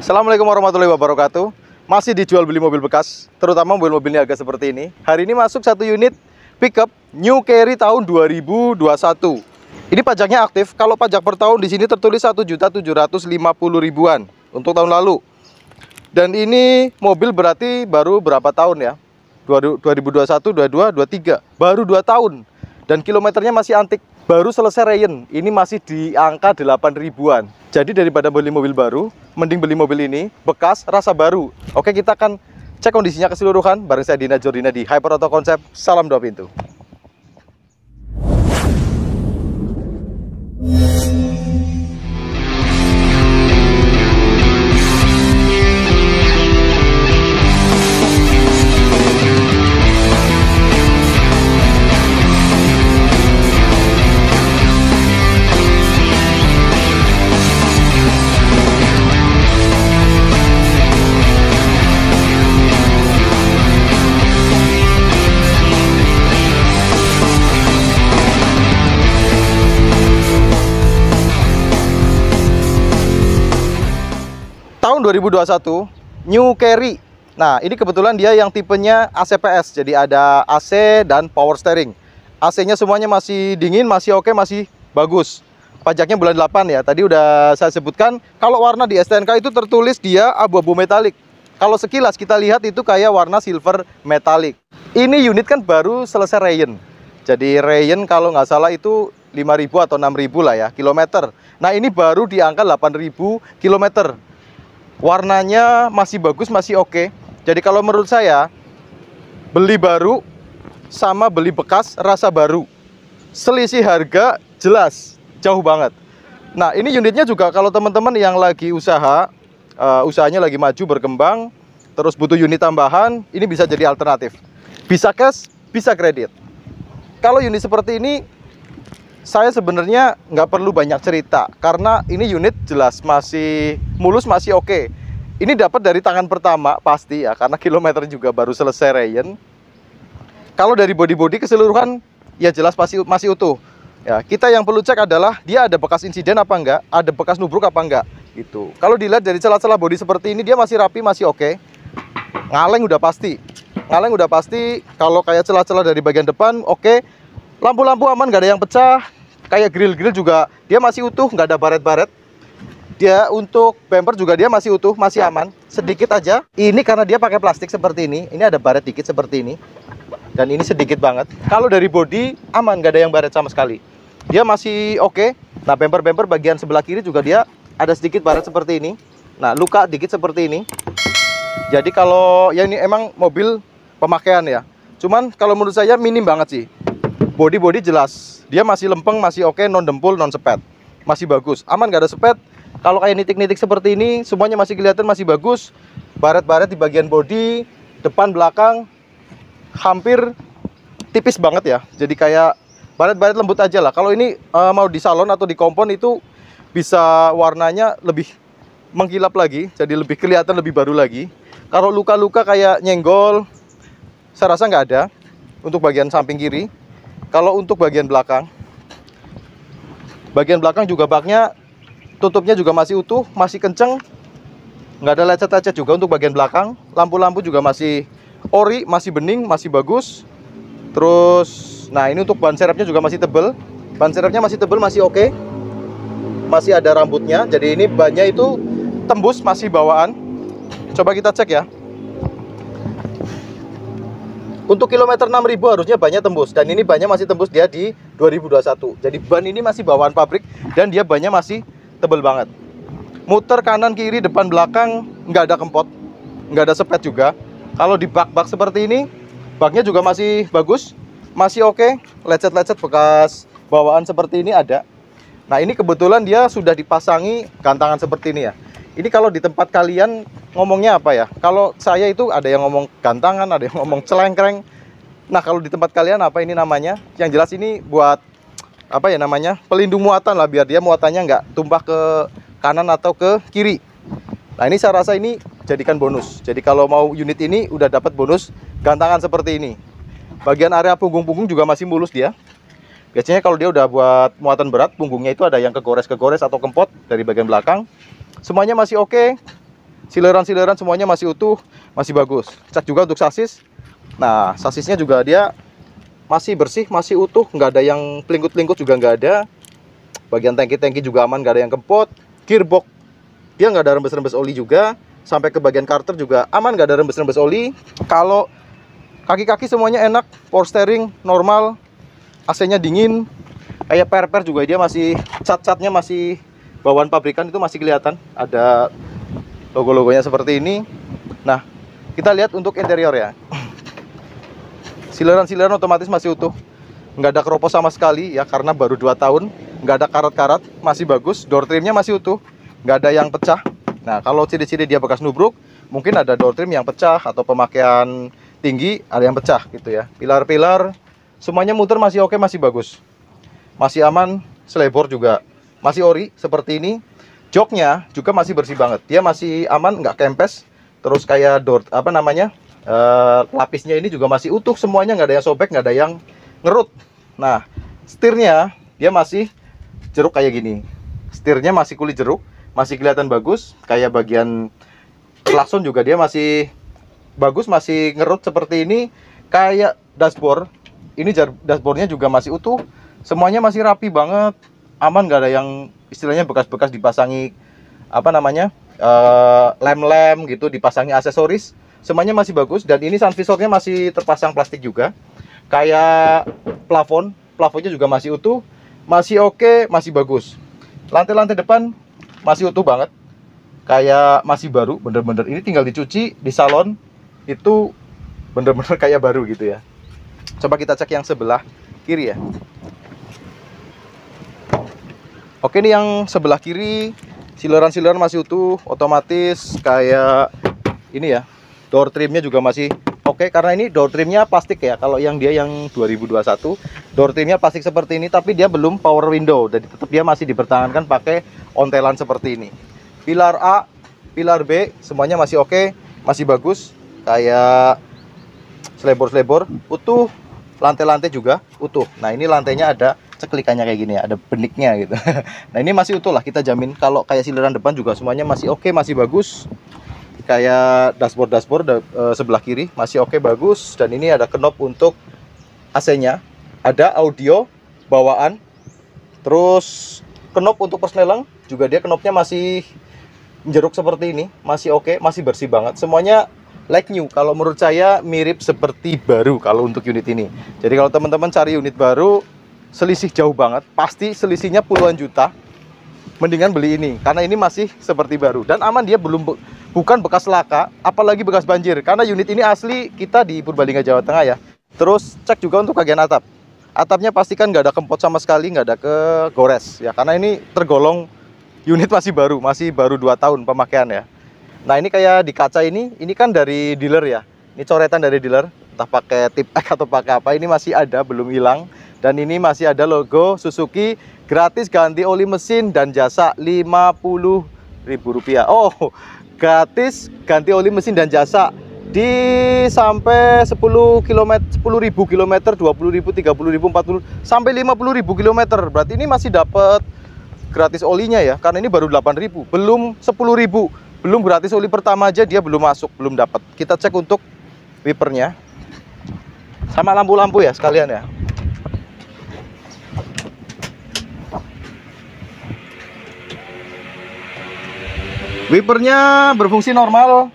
Assalamualaikum warahmatullahi wabarakatuh. Masih dijual beli mobil bekas, terutama mobil-mobil niaga seperti ini. Hari ini masuk satu unit pickup New Carry tahun 2021. Ini pajaknya aktif. Kalau pajak per tahun di sini tertulis 1.750.000-an untuk tahun lalu. Dan ini mobil berarti baru berapa tahun ya? 2021, 22, 23. Baru 2 tahun. Dan kilometernya masih antik. Baru selesai Rayon, ini masih di angka 8.000-an. Jadi daripada beli mobil baru, mending beli mobil ini bekas rasa baru. Oke, kita akan cek kondisinya keseluruhan bareng saya Dina Jordina di Hyper Auto Concept. Salam 2 pintu. Tahun 2021 New Carry. Nah, ini kebetulan dia yang tipenya ACPS. Jadi ada AC dan power steering. AC-nya semuanya masih dingin, masih oke, masih bagus. Pajaknya bulan 8 ya. Tadi udah saya sebutkan. Kalau warna di STNK itu tertulis dia abu-abu metalik. Kalau sekilas kita lihat itu kayak warna silver metalik. Ini unit kan baru selesai Rayon. Jadi Rayon kalau nggak salah itu 5.000 atau 6.000 lah ya kilometer. Nah, ini baru di angka 8.000 kilometer. Warnanya masih bagus, masih oke. Jadi kalau menurut saya, beli baru sama beli bekas rasa baru, selisih harga jelas jauh banget. Nah, ini unitnya juga kalau teman-teman yang lagi usahanya lagi maju berkembang, terus butuh unit tambahan, ini bisa jadi alternatif. Bisa cash, bisa kredit. Kalau unit seperti ini, saya sebenarnya nggak perlu banyak cerita karena ini unit jelas masih mulus, masih oke. Ini dapat dari tangan pertama pasti ya, karena kilometer juga baru selesai Rayon. Kalau dari bodi-bodi keseluruhan ya jelas pasti masih utuh. Ya, kita yang perlu cek adalah dia ada bekas insiden apa enggak, ada bekas nubruk apa enggak gitu. Kalau dilihat dari celah-celah bodi seperti ini dia masih rapi, masih oke. Ngaleng udah pasti. Ngaleng udah pasti. Kalau kayak celah-celah dari bagian depan oke. Lampu-lampu aman, nggak ada yang pecah. Kayak grill-grill juga dia masih utuh, nggak ada baret-baret. Dia untuk bumper juga dia masih utuh, masih aman. Sedikit aja. Ini karena dia pakai plastik seperti ini. Ini ada baret dikit seperti ini. Dan ini sedikit banget. Kalau dari bodi aman, nggak ada yang baret sama sekali. Dia masih oke. Nah, bumper-bumper bagian sebelah kiri juga dia ada sedikit baret seperti ini. Nah, luka dikit seperti ini. Jadi kalau ya ini emang mobil pemakaian ya. Cuman kalau menurut saya minim banget sih. Bodi jelas, dia masih lempeng, masih oke, non dempul, non sepet, masih bagus, aman, gak ada sepet. Kalau kayak nitik-nitik seperti ini, semuanya masih kelihatan, masih bagus. Baret-baret di bagian bodi, depan, belakang, hampir tipis banget ya. Jadi kayak baret-baret lembut aja lah. Kalau ini mau di salon atau di kompon itu bisa warnanya lebih mengkilap lagi, jadi lebih kelihatan, lebih baru lagi. Kalau luka-luka kayak nyenggol, saya rasa nggak ada untuk bagian samping kiri. Kalau untuk bagian belakang juga baknya tutupnya juga masih utuh, masih kenceng, nggak ada lecet-lecet juga untuk bagian belakang. Lampu-lampu juga masih ori, masih bening, masih bagus. Terus, nah ini untuk ban serepnya juga masih tebel. Ban serepnya masih tebel, masih oke. Masih ada rambutnya, jadi ini bannya itu tembus, masih bawaan. Coba kita cek ya. Untuk kilometer 6.000 harusnya bannya tembus. Dan ini bannya masih tembus dia di 2021. Jadi ban ini masih bawaan pabrik. Dan dia bannya masih tebel banget. Muter kanan, kiri, depan, belakang nggak ada kempot, nggak ada sepet juga. Kalau di bak-bak seperti ini, baknya juga masih bagus, masih oke. Lecet-lecet bekas bawaan seperti ini ada. Nah, ini kebetulan dia sudah dipasangi gantangan seperti ini ya. Ini kalau di tempat kalian ngomongnya apa ya? Kalau saya itu ada yang ngomong gantangan, ada yang ngomong celengkreng. Nah, kalau di tempat kalian apa ini namanya? Yang jelas ini buat apa ya namanya? Pelindung muatan lah, biar dia muatannya nggak tumpah ke kanan atau ke kiri. Nah, ini saya rasa ini jadikan bonus. Jadi kalau mau unit ini udah dapat bonus gantangan seperti ini. Bagian area punggung-punggung juga masih mulus dia. Biasanya kalau dia udah buat muatan berat, punggungnya itu ada yang kegores-kegores atau kempot dari bagian belakang. Semuanya masih oke. Sileran-sileran semuanya masih utuh, masih bagus. Cek juga untuk sasis. Nah, sasisnya juga dia masih bersih, masih utuh, nggak ada yang pelingkut-pelingkut juga nggak ada. Bagian tangki-tangki juga aman, nggak ada yang kempot. Gearbox dia nggak ada rembes-rembes oli juga. Sampai ke bagian karter juga aman, nggak ada rembes-rembes oli. Kalau kaki-kaki semuanya enak, power steering normal, AC-nya dingin. Kayak per-per juga dia masih, cat-catnya masih bawaan pabrikan, itu masih kelihatan. Ada logo-logonya seperti ini. Nah, kita lihat untuk interior ya. Sileran-sileran otomatis masih utuh, nggak ada keropos sama sekali ya, karena baru 2 tahun. Nggak ada karat-karat, masih bagus. Door trimnya masih utuh, nggak ada yang pecah. Nah, kalau ciri-ciri dia bekas nubruk, mungkin ada door trim yang pecah atau pemakaian tinggi ada yang pecah gitu ya. Pilar-pilar semuanya muter masih oke, masih bagus, masih aman. Selebor juga masih ori seperti ini. Joknya juga masih bersih banget, dia masih aman, nggak kempes. Terus kayak door apa namanya, lapisnya ini juga masih utuh semuanya, nggak ada yang sobek, nggak ada yang ngerut. Nah, setirnya dia masih jeruk kayak gini. Setirnya masih kulit jeruk, masih kelihatan bagus. Kayak bagian klakson juga dia masih bagus, masih ngerut seperti ini. Kayak dashboard, ini dashboardnya juga masih utuh, semuanya masih rapi banget, aman, nggak ada yang istilahnya bekas-bekas dipasangi apa namanya, lem-lem gitu, dipasangi aksesoris. Semuanya masih bagus. Dan ini sun visornya masih terpasang plastik juga. Kayak plafonnya juga masih utuh, masih oke, masih bagus. Lantai-lantai depan masih utuh banget, kayak masih baru, bener-bener. Ini tinggal dicuci di salon, itu bener-bener kayak baru gitu ya. Coba kita cek yang sebelah kiri ya. Oke, ini yang sebelah kiri, sileran-sileran masih utuh, otomatis kayak ini ya. Door trimnya juga masih oke, karena ini door trimnya plastik ya. Kalau yang dia yang 2021, door trimnya plastik seperti ini, tapi dia belum power window, jadi tetap dia masih dipertahankan pakai ontelan seperti ini. Pilar A, pilar B, semuanya masih oke, masih bagus. Kayak selebor-selebor utuh, lantai-lantai juga utuh. Nah, ini lantainya ada ceklikannya kayak gini ya, ada beniknya gitu. Nah, ini masih utuh lah, kita jamin. Kalau kayak sileran depan juga semuanya masih oke, masih bagus. Kayak dashboard sebelah kiri masih oke, bagus. Dan ini ada knob untuk AC-nya, ada audio bawaan. Terus knob untuk persneling juga, dia knobnya masih jeruk seperti ini, masih oke, masih bersih banget. Semuanya like new. Kalau menurut saya mirip seperti baru kalau untuk unit ini. Jadi kalau teman-teman cari unit baru, selisih jauh banget, pasti selisihnya puluhan juta. Mendingan beli ini, karena ini masih seperti baru dan aman. Dia bukan bekas laka, apalagi bekas banjir, karena unit ini asli kita di Purbalingga, Jawa Tengah ya. Terus cek juga untuk bagian atap. Atapnya pastikan nggak ada kempot sama sekali, nggak ada kegores ya, karena ini tergolong unit masih baru 2 tahun pemakaian ya. Nah, ini kayak di kaca ini kan dari dealer ya. Ini coretan dari dealer, entah pakai tip X atau pakai apa, ini masih ada, belum hilang. Dan ini masih ada logo Suzuki, gratis ganti oli mesin dan jasa Rp50.000. Oh, gratis ganti oli mesin dan jasa di sampai 10.000 km, 20.000, 30.000, 40.000, sampai 50.000 km. Berarti ini masih dapat gratis olinya ya, karena ini baru 8.000, belum 10.000, belum gratis oli pertama aja dia belum masuk, belum dapat. Kita cek untuk wipernya sama lampu-lampu ya sekalian ya. Wipernya berfungsi normal.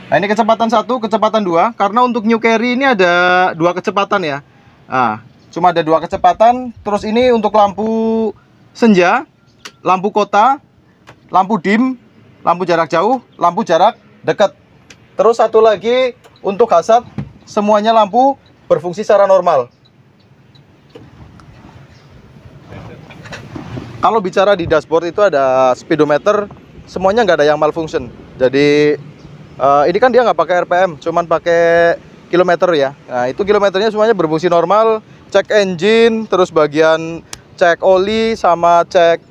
Nah, ini kecepatan 1, kecepatan 2. Karena untuk New Carry ini ada 2 kecepatan ya. Nah, cuma ada 2 kecepatan. Terus ini untuk lampu senja, lampu kota, lampu dim, lampu jarak jauh, lampu jarak dekat. Terus satu lagi untuk hazard, semuanya lampu berfungsi secara normal. Kalau bicara di dashboard itu ada speedometer, semuanya nggak ada yang malfunction. Jadi ini kan dia nggak pakai RPM, cuman pakai kilometer ya. Nah, itu kilometernya semuanya berfungsi normal. Cek engine, terus bagian cek oli sama cek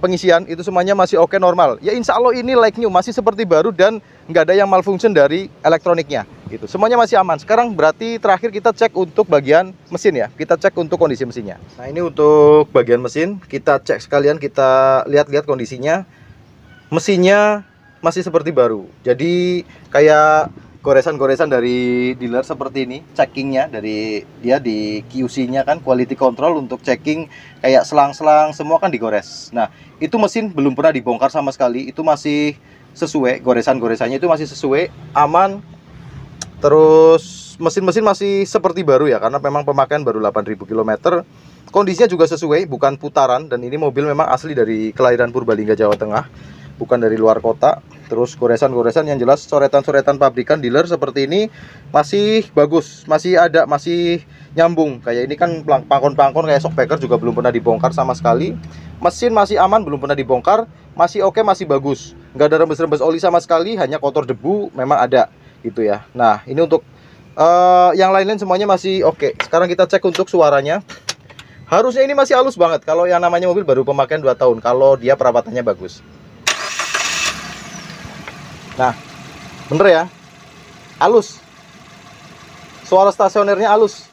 pengisian, itu semuanya masih oke, normal. Ya insya Allah ini like new, masih seperti baru dan nggak ada yang malfunction dari elektroniknya. Gitu. Semuanya masih aman. Sekarang berarti terakhir kita cek untuk bagian mesin ya. Kita cek untuk kondisi mesinnya. Nah, ini untuk bagian mesin. Kita cek sekalian, kita lihat-lihat kondisinya. mesinnya masih seperti baru. Jadi kayak goresan-goresan dari dealer seperti ini, checkingnya dari dia di QC-nya kan, quality control untuk checking kayak selang-selang semua kan digores. Nah, itu mesin belum pernah dibongkar sama sekali, itu masih sesuai, goresan-goresannya itu masih sesuai, aman. Terus mesin-mesin masih seperti baru ya, karena memang pemakaian baru 8.000 km. Kondisinya juga sesuai, bukan putaran, dan ini mobil memang asli dari kelahiran Purbalingga, Jawa Tengah, bukan dari luar kota. Terus goresan-goresan yang jelas coretan-coretan pabrikan dealer seperti ini masih bagus, masih ada, masih nyambung. Kayak ini kan pangkon-pangkon kayak shockbreaker juga belum pernah dibongkar sama sekali. Mesin masih aman, belum pernah dibongkar, masih oke, masih bagus. Nggak ada rembes-rembes oli sama sekali, hanya kotor debu memang ada gitu ya. Nah, ini untuk yang lain-lain semuanya masih oke. Sekarang kita cek untuk suaranya. Harusnya ini masih halus banget kalau yang namanya mobil baru pemakaian 2 tahun, kalau dia perawatannya bagus. Nah, bener ya, halus. Suara stasionernya halus.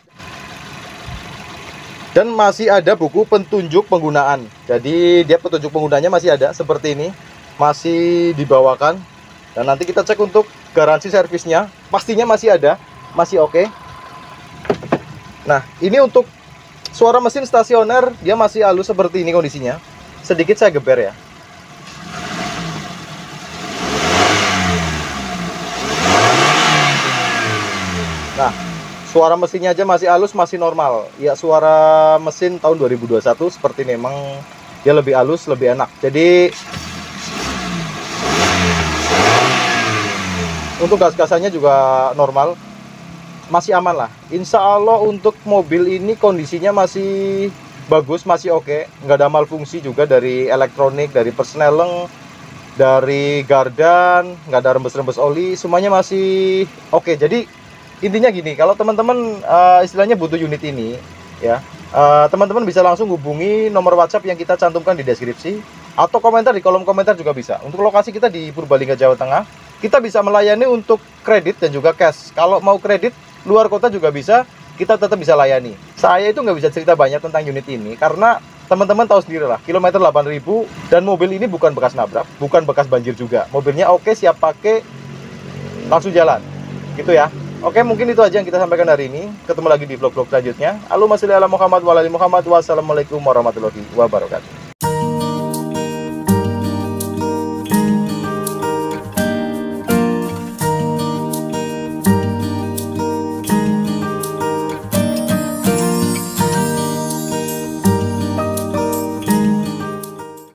Dan masih ada buku petunjuk penggunaan. Jadi dia petunjuk penggunanya masih ada seperti ini, masih dibawakan. Dan nanti kita cek untuk garansi servisnya, pastinya masih ada, masih oke. Nah, ini untuk suara mesin stasioner, dia masih halus seperti ini kondisinya. Sedikit saya geber ya. Nah, suara mesinnya aja masih halus, masih normal. Ya, suara mesin tahun 2021 seperti ini, memang dia lebih halus, lebih enak. Jadi untuk gas-gasannya juga normal, masih aman lah. Insya Allah untuk mobil ini kondisinya masih bagus, masih oke. Nggak ada malfungsi juga dari elektronik, dari persneleng, dari gardan, nggak ada rembes-rembes oli, semuanya masih oke. Jadi intinya gini, kalau teman-teman istilahnya butuh unit ini ya, teman-teman bisa langsung hubungi nomor WhatsApp yang kita cantumkan di deskripsi, atau komentar di kolom komentar juga bisa. Untuk lokasi kita di Purbalingga, Jawa Tengah, kita bisa melayani untuk kredit dan juga cash. Kalau mau kredit luar kota juga bisa, kita tetap bisa layani. Saya itu nggak bisa cerita banyak tentang unit ini karena teman-teman tahu sendiri lah, kilometer 8.000, dan mobil ini bukan bekas nabrak, bukan bekas banjir juga. Mobilnya oke, siap pakai, langsung jalan gitu ya. Oke, mungkin itu aja yang kita sampaikan hari ini. Ketemu lagi di vlog-vlog selanjutnya. Allahumma sholli ala Muhammad wa ala ali Muhammad. Wassalamualaikum warahmatullahi wabarakatuh.